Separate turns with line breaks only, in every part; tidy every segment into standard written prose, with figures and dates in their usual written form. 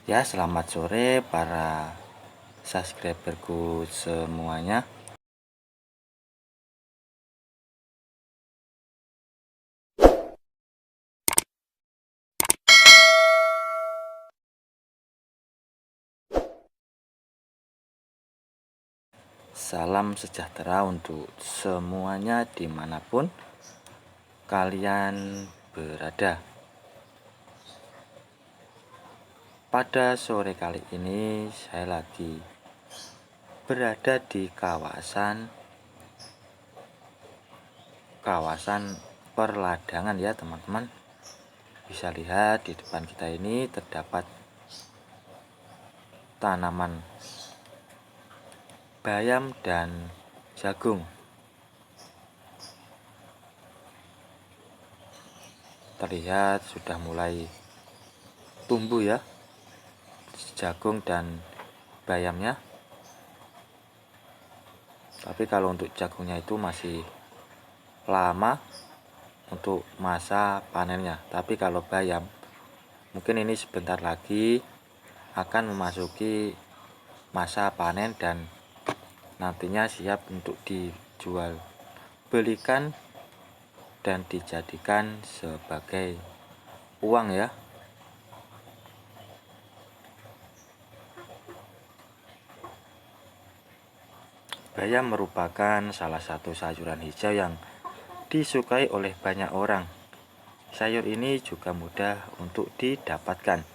Ya, selamat sore para subscriberku semuanya. Salam sejahtera untuk semuanya dimanapun kalian berada. Pada sore kali ini saya lagi berada di kawasan perladangan ya teman-teman. Bisa lihat di depan kita ini terdapat tanaman bayam dan jagung. Terlihat sudah mulai tumbuh ya jagung dan bayamnya. Tapi kalau untuk jagungnya itu masih lama untuk masa panennya. Tapi kalau bayam mungkin ini sebentar lagi akan memasuki masa panen dan nantinya siap untuk dijual belikan dan dijadikan sebagai uang ya. Bayam merupakan salah satu sayuran hijau yang disukai oleh banyak orang. Sayur ini juga mudah untuk didapatkan.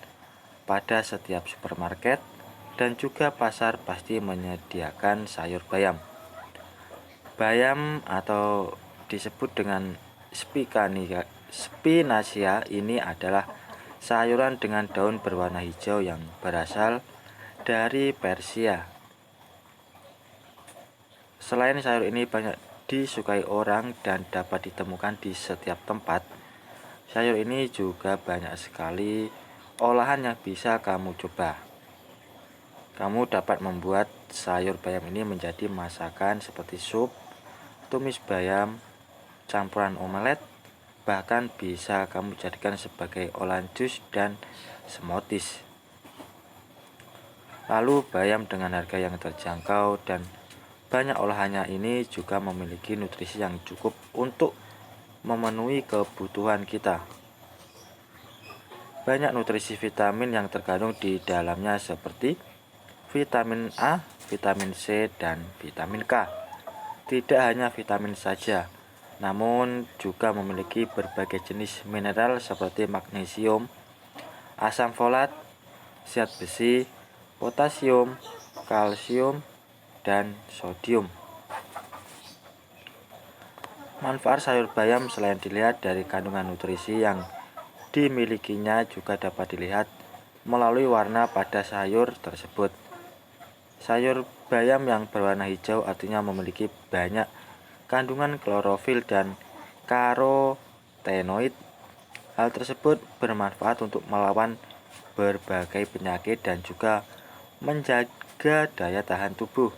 Pada setiap supermarket dan juga pasar pasti menyediakan sayur bayam. Bayam atau disebut dengan spinacia ini adalah sayuran dengan daun berwarna hijau yang berasal dari Persia. Selain sayur ini banyak disukai orang dan dapat ditemukan di setiap tempat, sayur ini juga banyak sekali olahan yang bisa kamu coba. Kamu dapat membuat sayur bayam ini menjadi masakan seperti sup, tumis bayam, campuran omelet, bahkan bisa kamu jadikan sebagai olahan jus dan smoothies. Lalu bayam dengan harga yang terjangkau dan banyak olahannya ini juga memiliki nutrisi yang cukup untuk memenuhi kebutuhan kita. Banyak nutrisi vitamin yang terkandung di dalamnya seperti vitamin A, vitamin C, dan vitamin K. Tidak hanya vitamin saja, namun juga memiliki berbagai jenis mineral seperti magnesium, asam folat, zat besi, potasium, kalsium, dan sodium. Manfaat sayur bayam selain dilihat dari kandungan nutrisi yang dimilikinya juga dapat dilihat melalui warna pada sayur tersebut. Sayur bayam yang berwarna hijau artinya memiliki banyak kandungan klorofil dan karotenoid. Hal tersebut bermanfaat untuk melawan berbagai penyakit dan juga menjaga daya tahan tubuh.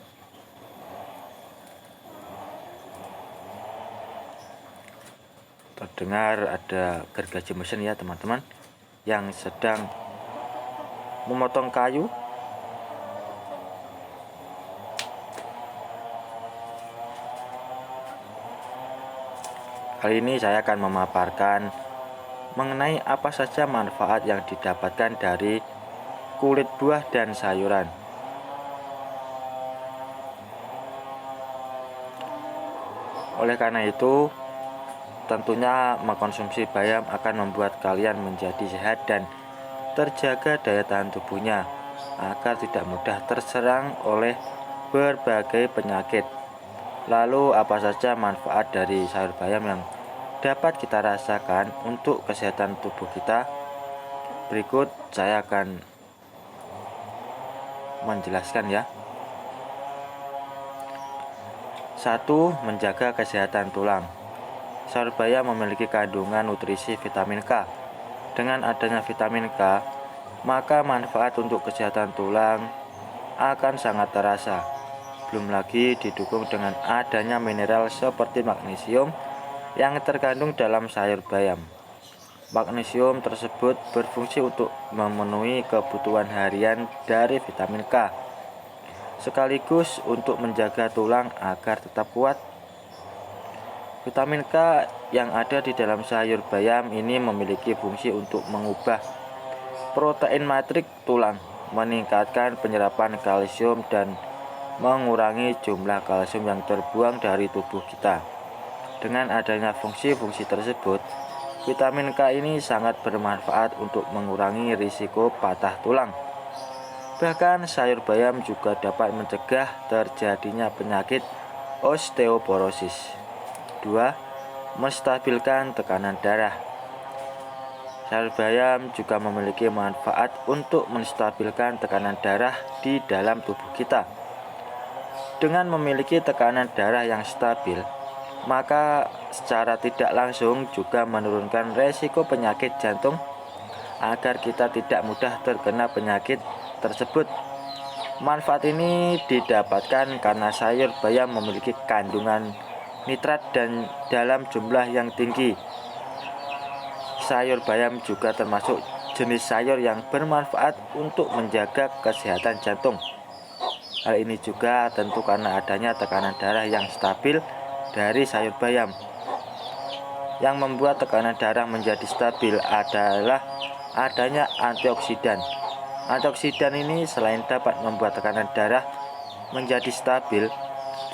Terdengar ada gergaji mesin ya teman-teman yang sedang memotong kayu. Kali ini saya akan memaparkan mengenai apa saja manfaat yang didapatkan dari kulit buah dan sayuran. Oleh karena itu, tentunya mengkonsumsi bayam akan membuat kalian menjadi sehat dan terjaga daya tahan tubuhnya agar tidak mudah terserang oleh berbagai penyakit. Lalu apa saja manfaat dari sayur bayam yang dapat kita rasakan untuk kesehatan tubuh kita? Berikut saya akan menjelaskan ya. 1. Menjaga kesehatan tulang. Sayur bayam memiliki kandungan nutrisi vitamin K. Dengan adanya vitamin K, maka manfaat untuk kesehatan tulang akan sangat terasa. Belum lagi didukung dengan adanya mineral seperti magnesium yang terkandung dalam sayur bayam. Magnesium tersebut berfungsi untuk memenuhi kebutuhan harian dari vitamin K, sekaligus untuk menjaga tulang agar tetap kuat. Vitamin K yang ada di dalam sayur bayam ini memiliki fungsi untuk mengubah protein matrik tulang, meningkatkan penyerapan kalsium, dan mengurangi jumlah kalsium yang terbuang dari tubuh kita. Dengan adanya fungsi-fungsi tersebut, vitamin K ini sangat bermanfaat untuk mengurangi risiko patah tulang. Bahkan sayur bayam juga dapat mencegah terjadinya penyakit osteoporosis. 2. Menstabilkan tekanan darah. Sayur bayam juga memiliki manfaat untuk menstabilkan tekanan darah di dalam tubuh kita. Dengan memiliki tekanan darah yang stabil, maka secara tidak langsung juga menurunkan resiko penyakit jantung agar kita tidak mudah terkena penyakit tersebut. Manfaat ini didapatkan karena sayur bayam memiliki kandungan nitrat dan dalam jumlah yang tinggi. Sayur bayam juga termasuk jenis sayur yang bermanfaat untuk menjaga kesehatan jantung. Hal ini juga tentu karena adanya tekanan darah yang stabil dari sayur bayam. Yang membuat tekanan darah menjadi stabil adalah adanya antioksidan. Antioksidan ini selain dapat membuat tekanan darah menjadi stabil,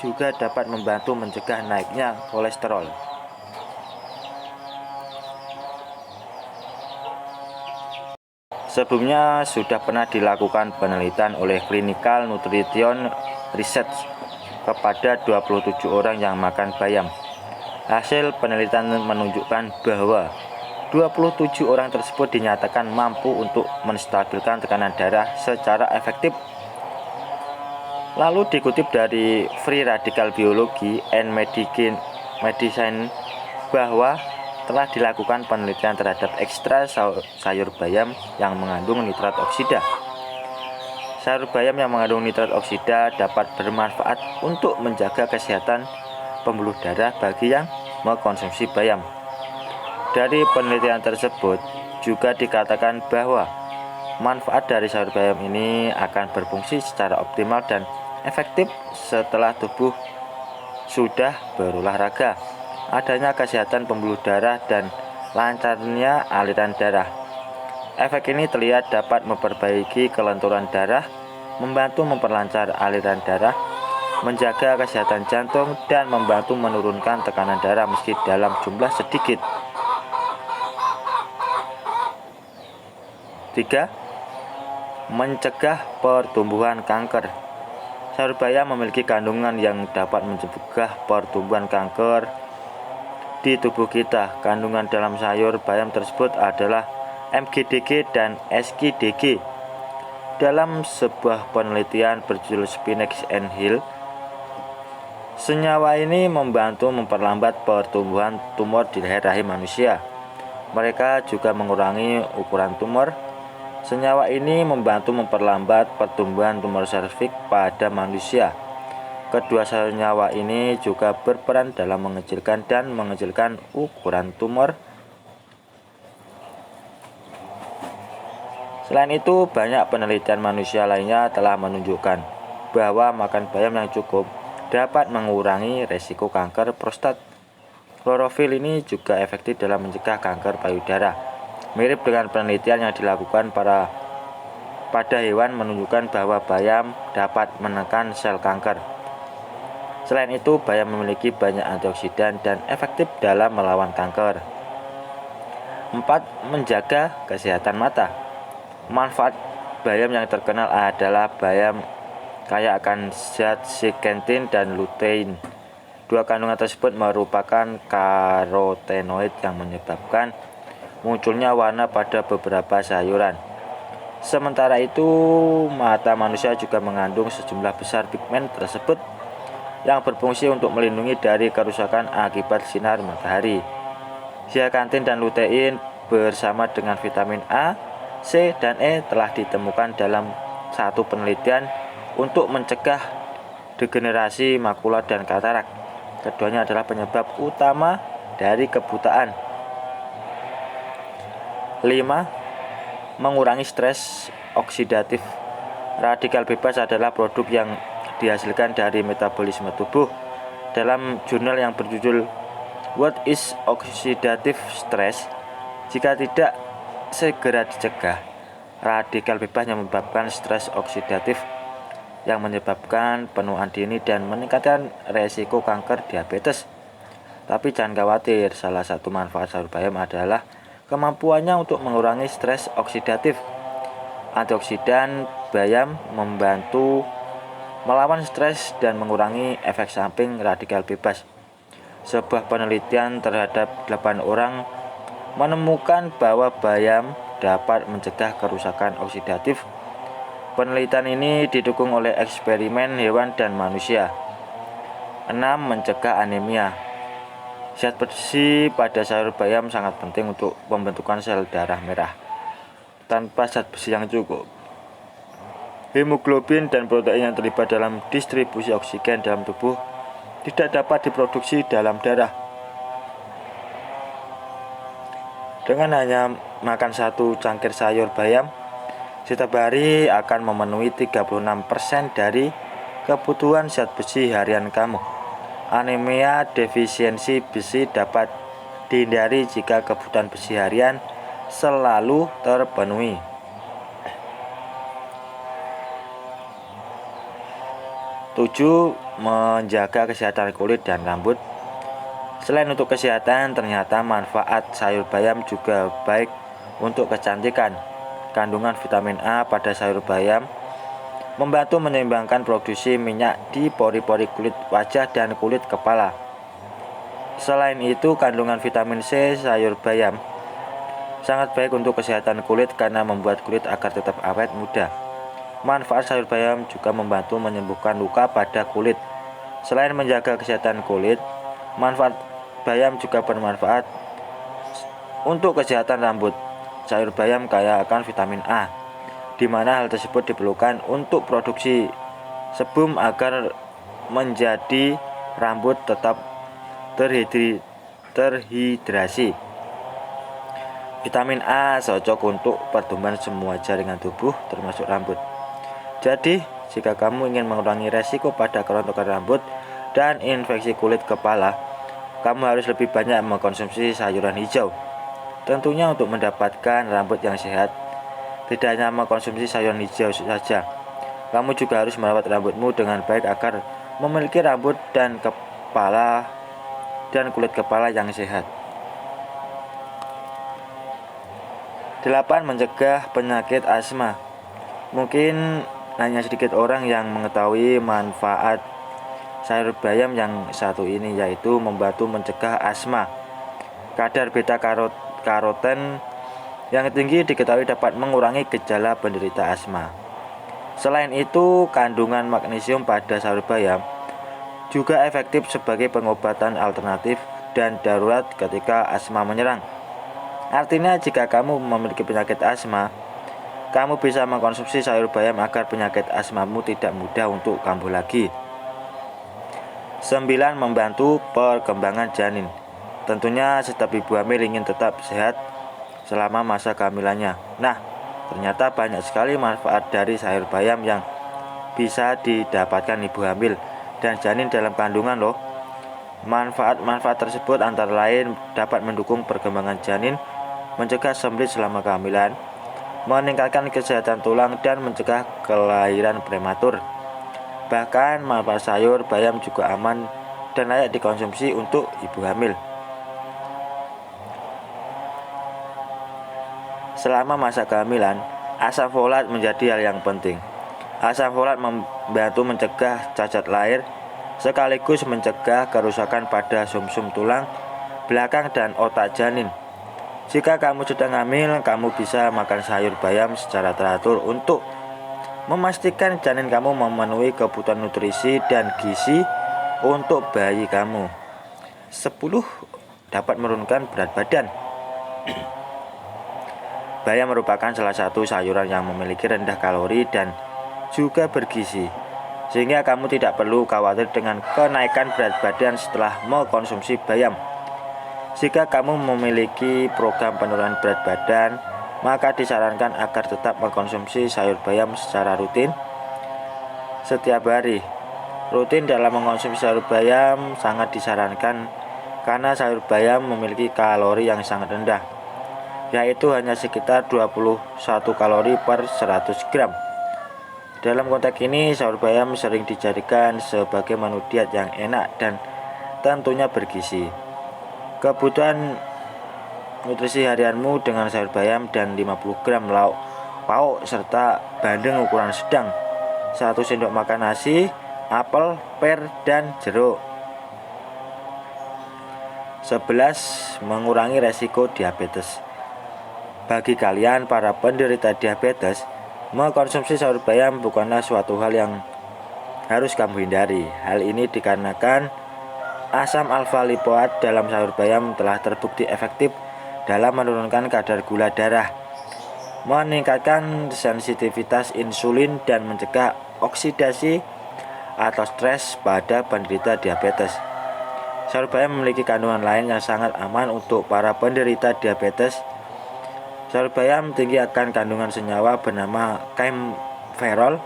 juga dapat membantu mencegah naiknya kolesterol. Sebelumnya sudah pernah dilakukan penelitian oleh Clinical Nutrition Research kepada 27 orang yang makan bayam. Hasil penelitian menunjukkan bahwa 27 orang tersebut dinyatakan mampu untuk menstabilkan tekanan darah secara efektif. Lalu dikutip dari Free Radical Biology and Medicine bahwa telah dilakukan penelitian terhadap ekstrak sayur bayam yang mengandung nitrat oksida. Sayur bayam yang mengandung nitrat oksida dapat bermanfaat untuk menjaga kesehatan pembuluh darah bagi yang mengkonsumsi bayam. Dari penelitian tersebut juga dikatakan bahwa manfaat dari sayur bayam ini akan berfungsi secara optimal dan efektif setelah tubuh sudah berolahraga, adanya kesehatan pembuluh darah, dan lancarnya aliran darah. Efek ini terlihat dapat memperbaiki kelenturan darah, membantu memperlancar aliran darah, menjaga kesehatan jantung, dan membantu menurunkan tekanan darah meski dalam jumlah sedikit. 3. Mencegah pertumbuhan kanker. Sayur bayam memiliki kandungan yang dapat mencegah pertumbuhan kanker di tubuh kita. Kandungan dalam sayur bayam tersebut adalah MGDG dan SKDG. Dalam sebuah penelitian berjudul Spinach and Heal, senyawa ini membantu memperlambat pertumbuhan tumor di leher rahim manusia. Mereka juga mengurangi ukuran tumor. Senyawa ini membantu memperlambat pertumbuhan tumor serviks pada manusia. Kedua senyawa ini juga berperan dalam mengecilkan dan mengecilkan ukuran tumor. Selain itu, banyak penelitian manusia lainnya telah menunjukkan bahwa makan bayam yang cukup dapat mengurangi resiko kanker prostat. Klorofil ini juga efektif dalam mencegah kanker payudara. Mirip dengan penelitian yang dilakukan pada hewan menunjukkan bahwa bayam dapat menekan sel kanker. Selain itu, bayam memiliki banyak antioksidan dan efektif dalam melawan kanker. 4. Menjaga kesehatan mata. Manfaat bayam yang terkenal adalah bayam kaya akan zat zeaxanthin dan lutein. Dua kandungan tersebut merupakan karotenoid yang menyebabkan munculnya warna pada beberapa sayuran. Sementara itu, mata manusia juga mengandung sejumlah besar pigmen tersebut yang berfungsi untuk melindungi dari kerusakan akibat sinar matahari. Zeaxanthin dan lutein bersama dengan vitamin A, C, dan E telah ditemukan dalam satu penelitian untuk mencegah degenerasi makula dan katarak. Keduanya adalah penyebab utama dari kebutaan. 5. Mengurangi stres oksidatif. Radikal bebas adalah produk yang dihasilkan dari metabolisme tubuh. Dalam jurnal yang berjudul What is Oxidative Stress? Jika tidak segera dicegah, radikal bebas yang menyebabkan stres oksidatif yang menyebabkan penuaan dini dan meningkatkan resiko kanker diabetes. Tapi jangan khawatir, salah satu manfaat sayur bayam adalah kemampuannya untuk mengurangi stres oksidatif. Antioksidan bayam membantu melawan stres dan mengurangi efek samping radikal bebas. Sebuah penelitian terhadap 8 orang menemukan bahwa bayam dapat mencegah kerusakan oksidatif. Penelitian ini didukung oleh eksperimen hewan dan manusia. 6. Mencegah anemia. Zat besi pada sayur bayam sangat penting untuk pembentukan sel darah merah. Tanpa zat besi yang cukup, hemoglobin dan protein yang terlibat dalam distribusi oksigen dalam tubuh tidak dapat diproduksi dalam darah. Dengan hanya makan 1 cangkir sayur bayam setiap hari akan memenuhi 36% dari kebutuhan zat besi harian kamu. Anemia defisiensi besi dapat dihindari jika kebutuhan besi harian selalu terpenuhi. 7. Menjaga kesehatan kulit dan rambut. Selain untuk kesehatan, ternyata manfaat sayur bayam juga baik untuk kecantikan. Kandungan vitamin A pada sayur bayam membantu menyeimbangkan produksi minyak di pori-pori kulit wajah dan kulit kepala. Selain itu, kandungan vitamin C sayur bayam sangat baik untuk kesehatan kulit karena membuat kulit agar tetap awet muda. Manfaat sayur bayam juga membantu menyembuhkan luka pada kulit. Selain menjaga kesehatan kulit, manfaat bayam juga bermanfaat untuk kesehatan rambut. Sayur bayam kaya akan vitamin A, di mana hal tersebut diperlukan untuk produksi sebum agar menjadi rambut tetap terhidrasi. Vitamin A cocok untuk pertumbuhan semua jaringan tubuh termasuk rambut. Jadi, jika kamu ingin mengurangi resiko pada kerontokan rambut dan infeksi kulit kepala, kamu harus lebih banyak mengkonsumsi sayuran hijau. Tentunya untuk mendapatkan rambut yang sehat, tidak hanya mengkonsumsi sayuran hijau saja, kamu juga harus merawat rambutmu dengan baik agar memiliki rambut dan kulit kepala yang sehat. 8. Mencegah penyakit asma. Mungkin hanya sedikit orang yang mengetahui manfaat sayur bayam yang satu ini, yaitu membantu mencegah asma. Kadar beta karoten yang tinggi diketahui dapat mengurangi gejala penderita asma. Selain itu, kandungan magnesium pada sayur bayam juga efektif sebagai pengobatan alternatif dan darurat ketika asma menyerang. Artinya, jika kamu memiliki penyakit asma, kamu bisa mengkonsumsi sayur bayam agar penyakit asmamu tidak mudah untuk kambuh lagi. 9. Membantu perkembangan janin. Tentunya setiap ibu hamil ingin tetap sehat selama masa kehamilannya. Nah, ternyata banyak sekali manfaat dari sayur bayam yang bisa didapatkan ibu hamil dan janin dalam kandungan loh. Manfaat-manfaat tersebut antara lain dapat mendukung perkembangan janin, mencegah sembelit selama kehamilan, meningkatkan kesehatan tulang, dan mencegah kelahiran prematur. Bahkan manfaat sayur bayam juga aman dan layak dikonsumsi untuk ibu hamil. Selama masa kehamilan, asam folat menjadi hal yang penting. Asam folat membantu mencegah cacat lahir, sekaligus mencegah kerusakan pada sumsum tulang belakang dan otak janin. Jika kamu sedang hamil, kamu bisa makan sayur bayam secara teratur untuk memastikan janin kamu memenuhi kebutuhan nutrisi dan gizi untuk bayi kamu. 10. Dapat menurunkan berat badan. Bayam merupakan salah satu sayuran yang memiliki rendah kalori dan juga bergizi, sehingga kamu tidak perlu khawatir dengan kenaikan berat badan setelah mengkonsumsi bayam. Jika kamu memiliki program penurunan berat badan, maka disarankan agar tetap mengkonsumsi sayur bayam secara rutin setiap hari. Rutin dalam mengonsumsi sayur bayam sangat disarankan karena sayur bayam memiliki kalori yang sangat rendah, yaitu hanya sekitar 21 kalori per 100 gram. Dalam konteks ini, sayur bayam sering dijadikan sebagai menu diet yang enak dan tentunya bergizi. Kebutuhan nutrisi harianmu dengan sayur bayam dan 50 gram lauk pauk serta bandeng ukuran sedang, 1 sendok makan nasi, apel, per, dan jeruk. 11. Mengurangi resiko diabetes. Bagi kalian para penderita diabetes, mengkonsumsi sayur bayam bukanlah suatu hal yang harus kamu hindari. Hal ini dikarenakan asam alfa lipoat dalam sayur bayam telah terbukti efektif dalam menurunkan kadar gula darah, meningkatkan sensitivitas insulin, dan mencegah oksidasi atau stres pada penderita diabetes. Sayur bayam memiliki kandungan lain yang sangat aman untuk para penderita diabetes. Sayur bayam tinggi akan kandungan senyawa bernama kaempferol.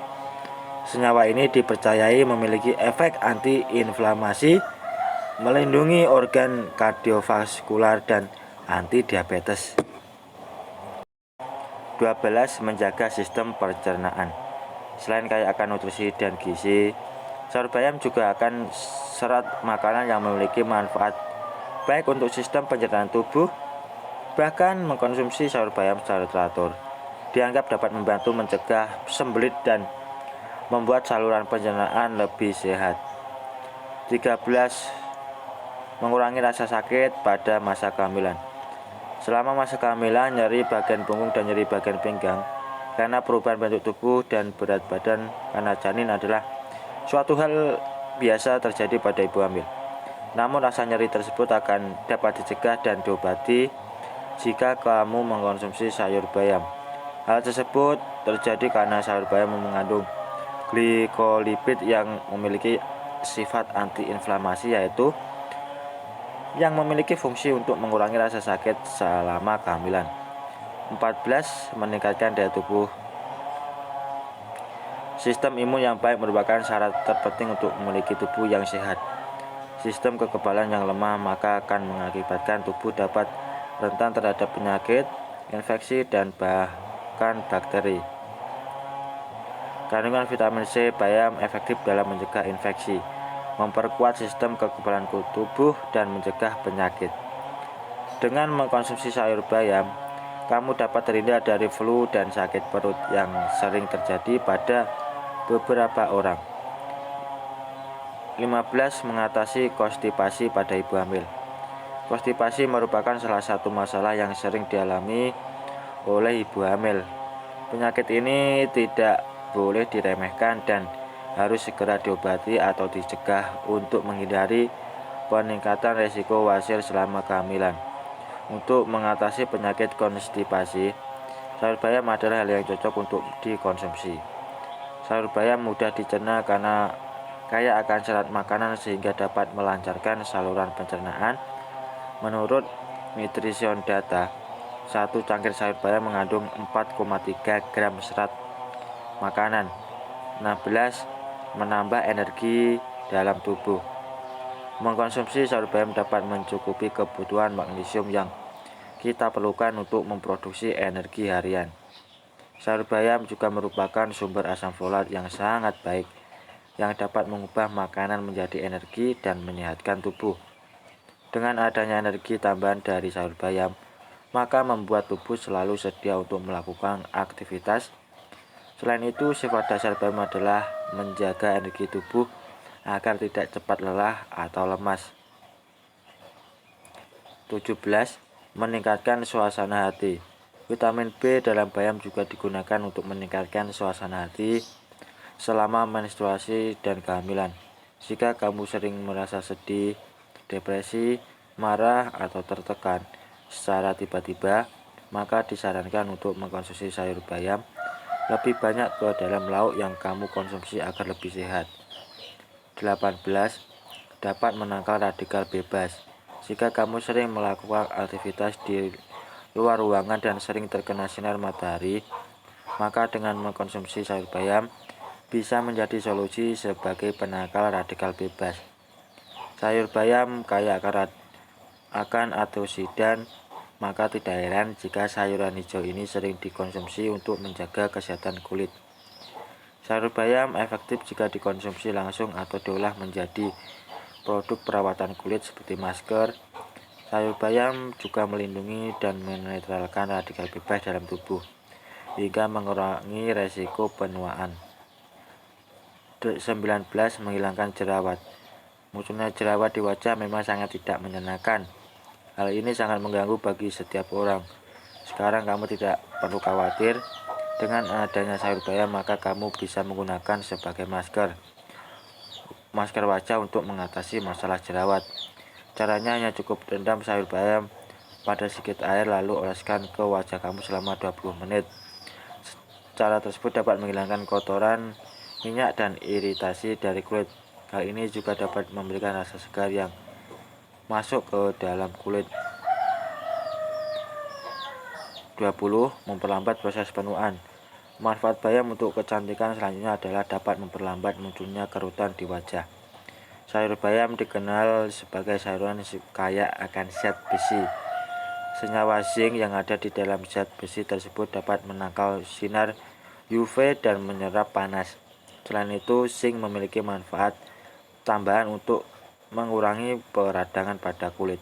Senyawa ini dipercayai memiliki efek anti-inflamasi, melindungi organ kardiovaskular, dan anti-diabetes. 12. Menjaga sistem pencernaan. Selain kaya akan nutrisi dan gizi, sayur bayam juga akan serat makanan yang memiliki manfaat baik untuk sistem pencernaan tubuh. Bahkan mengkonsumsi sayur bayam secara teratur dianggap dapat membantu mencegah sembelit dan membuat saluran pencernaan lebih sehat. 13. Mengurangi rasa sakit pada masa kehamilan. Selama masa kehamilan, nyeri bagian punggung dan nyeri bagian pinggang karena perubahan bentuk tubuh dan berat badan karena janin adalah suatu hal biasa terjadi pada ibu hamil. Namun rasa nyeri tersebut akan dapat dicegah dan diobati jika kamu mengkonsumsi sayur bayam. Hal tersebut terjadi karena sayur bayam mengandung glikolipid yang memiliki sifat antiinflamasi, yaitu yang memiliki fungsi untuk mengurangi rasa sakit selama kehamilan. 14. Meningkatkan daya tubuh. Sistem imun yang baik merupakan syarat terpenting untuk memiliki tubuh yang sehat. Sistem kekebalan yang lemah maka akan mengakibatkan tubuh dapat rentan terhadap penyakit, infeksi, dan bahkan bakteri. Kandungan vitamin C bayam efektif dalam mencegah infeksi, memperkuat sistem kekebalan tubuh, dan mencegah penyakit. Dengan mengkonsumsi sayur bayam, kamu dapat terhindar dari flu dan sakit perut yang sering terjadi pada beberapa orang. 15. Mengatasi konstipasi pada ibu hamil. Konstipasi merupakan salah satu masalah yang sering dialami oleh ibu hamil. Penyakit ini tidak boleh diremehkan dan harus segera diobati atau dicegah untuk menghindari peningkatan risiko wasir selama kehamilan. Untuk mengatasi penyakit konstipasi, sayur bayam adalah hal yang cocok untuk dikonsumsi. Sayur bayam mudah dicerna karena kaya akan serat makanan sehingga dapat melancarkan saluran pencernaan. Menurut Nutrition Data, 1 cangkir sayur bayam mengandung 4,3 gram serat makanan. 16. Menambah energi dalam tubuh. Mengkonsumsi sayur bayam dapat mencukupi kebutuhan magnesium yang kita perlukan untuk memproduksi energi harian. Sayur bayam juga merupakan sumber asam folat yang sangat baik, yang dapat mengubah makanan menjadi energi dan menyehatkan tubuh. Dengan adanya energi tambahan dari sayur bayam, maka membuat tubuh selalu sedia untuk melakukan aktivitas. Selain itu, sifat dasar bayam adalah menjaga energi tubuh agar tidak cepat lelah atau lemas. 17. Meningkatkan suasana hati. Vitamin B dalam bayam juga digunakan untuk meningkatkan suasana hati selama menstruasi dan kehamilan. Jika kamu sering merasa sedih, depresi, marah, atau tertekan secara tiba-tiba, maka disarankan untuk mengkonsumsi sayur bayam lebih banyak ke dalam lauk yang kamu konsumsi agar lebih sehat. 18. Dapat menangkal radikal bebas. Jika kamu sering melakukan aktivitas di luar ruangan dan sering terkena sinar matahari, maka dengan mengkonsumsi sayur bayam bisa menjadi solusi sebagai penangkal radikal bebas. Sayur bayam kaya akan antioksidan, maka tidak heran jika sayuran hijau ini sering dikonsumsi untuk menjaga kesehatan kulit. Sayur bayam efektif jika dikonsumsi langsung atau diolah menjadi produk perawatan kulit seperti masker. Sayur bayam juga melindungi dan menetralkan radikal bebas dalam tubuh, hingga mengurangi resiko penuaan. 19. Menghilangkan jerawat. Munculnya jerawat di wajah memang sangat tidak menyenangkan. Hal ini sangat mengganggu bagi setiap orang. Sekarang kamu tidak perlu khawatir. Dengan adanya sayur bayam, maka kamu bisa menggunakan sebagai masker wajah untuk mengatasi masalah jerawat. Caranya hanya cukup rendam sayur bayam pada sedikit air lalu oleskan ke wajah kamu selama 20 menit. Cara tersebut dapat menghilangkan kotoran, minyak, dan iritasi dari kulit. Hal ini juga dapat memberikan rasa segar yang masuk ke dalam kulit. 20. Memperlambat proses penuaan. Manfaat bayam untuk kecantikan selanjutnya adalah dapat memperlambat munculnya kerutan di wajah. Sayur bayam dikenal sebagai sayuran kaya akan zat besi. Senyawa zinc yang ada di dalam zat besi tersebut dapat menangkal sinar UV dan menyerap panas. Selain itu, zinc memiliki manfaat tambahan untuk mengurangi peradangan pada kulit.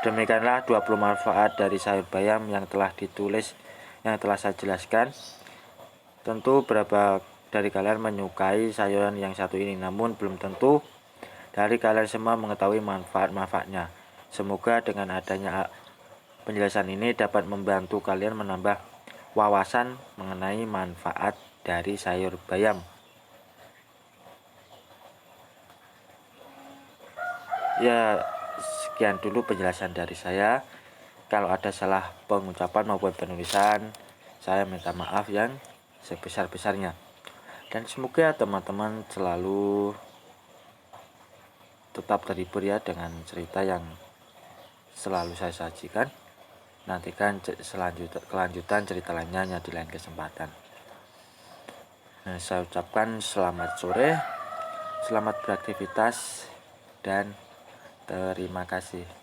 Demikianlah 20 manfaat dari sayur bayam yang telah saya jelaskan. Tentu beberapa dari kalian menyukai sayuran yang satu ini, namun belum tentu dari kalian semua mengetahui manfaat-manfaatnya. Semoga dengan adanya penjelasan ini dapat membantu kalian menambah wawasan mengenai manfaat dari sayur bayam. Ya, sekian dulu penjelasan dari saya. Kalau ada salah pengucapan maupun penulisan, saya minta maaf yang sebesar-besarnya. Dan semoga teman-teman selalu tetap terhibur ya dengan cerita yang selalu saya sajikan. Nantikan kelanjutan cerita lainnya di lain kesempatan. Saya ucapkan selamat sore, selamat beraktivitas, dan terima kasih.